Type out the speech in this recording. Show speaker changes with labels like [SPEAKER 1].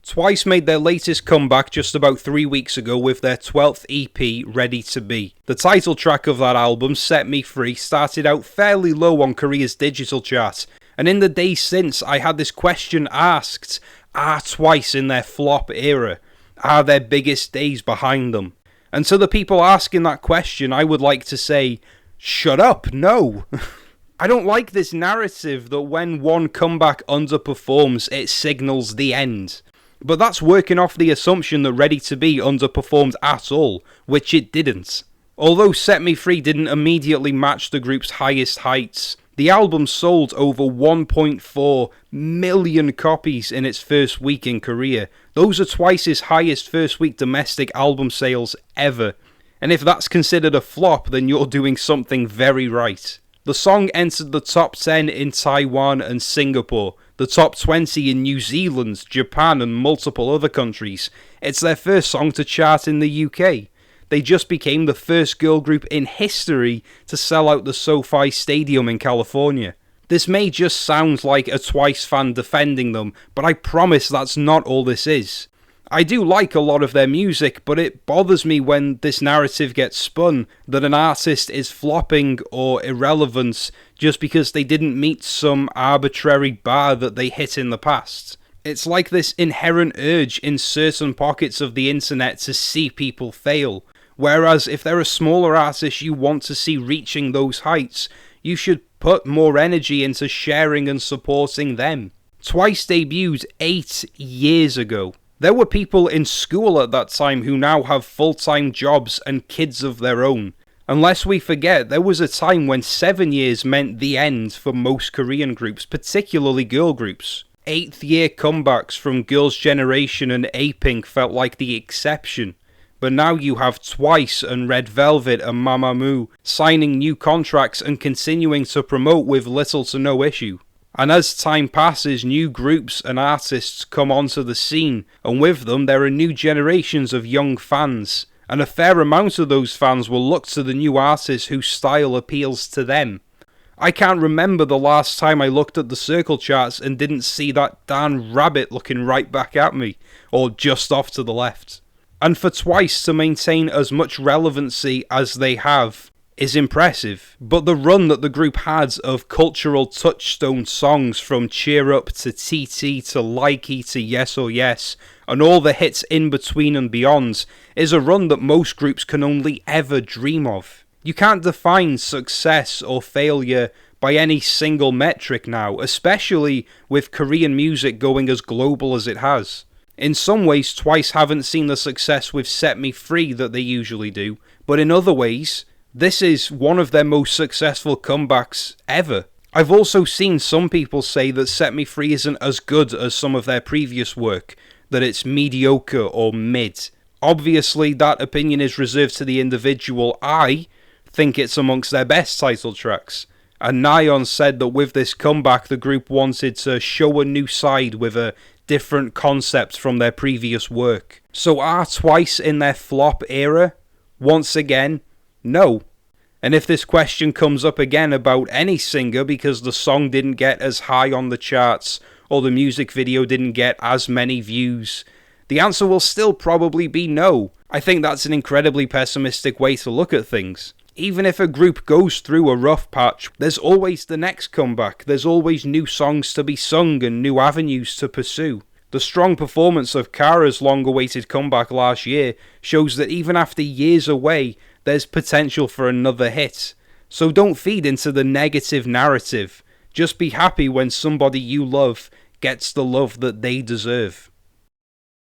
[SPEAKER 1] Twice made their latest comeback just about 3 weeks ago with their 12th EP, Ready to Be. The title track of that album, Set Me Free, started out fairly low on Korea's digital chart, and in the days since I had this question asked, are Twice in their flop era? Are their biggest days behind them? And to the people asking that question, I would like to say, shut up, no. I don't like this narrative that when one comeback underperforms, it signals the end. But that's working off the assumption that Ready to Be underperformed at all, which it didn't. Although Set Me Free didn't immediately match the group's highest heights, the album sold over 1.4 million copies in its first week in Korea. Those are Twice's highest first week domestic album sales ever. And if that's considered a flop, then you're doing something very right. The song entered the top 10 in Taiwan and Singapore, the top 20 in New Zealand, Japan and multiple other countries. It's their first song to chart in the UK. They just became the first girl group in history to sell out the SoFi Stadium in California. This may just sound like a Twice fan defending them, but I promise that's not all this is. I do like a lot of their music, but it bothers me when this narrative gets spun that an artist is flopping or irrelevant just because they didn't meet some arbitrary bar that they hit in the past. It's like this inherent urge in certain pockets of the internet to see people fail, whereas if they're a smaller artist you want to see reaching those heights, you should put more energy into sharing and supporting them. Twice debuted 8 years ago. There were people in school at that time who now have full-time jobs and kids of their own. Unless we forget, there was a time when 7 years meant the end for most Korean groups, particularly girl groups. 8th year comebacks from Girls' Generation and A-Pink felt like the exception. But now you have Twice and Red Velvet and Mamamoo signing new contracts and continuing to promote with little to no issue. And as time passes, new groups and artists come onto the scene, and with them there are new generations of young fans, and a fair amount of those fans will look to the new artists whose style appeals to them. I can't remember the last time I looked at the circle charts and didn't see that darn rabbit looking right back at me, or just off to the left. And for Twice to maintain as much relevancy as they have is impressive, but the run that the group had of cultural touchstone songs from Cheer Up to TT to Likey to Yes or Yes, and all the hits in between and beyond, is a run that most groups can only ever dream of. You can't define success or failure by any single metric now, especially with Korean music going as global as it has. In some ways, Twice haven't seen the success with Set Me Free that they usually do, but in other ways, this is one of their most successful comebacks ever. I've also seen some people say that Set Me Free isn't as good as some of their previous work, that it's mediocre or mid. Obviously, that opinion is reserved to the individual. I think it's amongst their best title tracks. And Nayeon said that with this comeback, the group wanted to show a new side with a different concept from their previous work. So are Twice in their flop era? Once again, no. And if this question comes up again about any singer because the song didn't get as high on the charts or the music video didn't get as many views, the answer will still probably be no. I think that's an incredibly pessimistic way to look at things. Even if a group goes through a rough patch, there's always the next comeback, there's always new songs to be sung and new avenues to pursue. The strong performance of Kara's long-awaited comeback last year shows that even after years away, there's potential for another hit. So don't feed into the negative narrative. Just be happy when somebody you love gets the love that they deserve.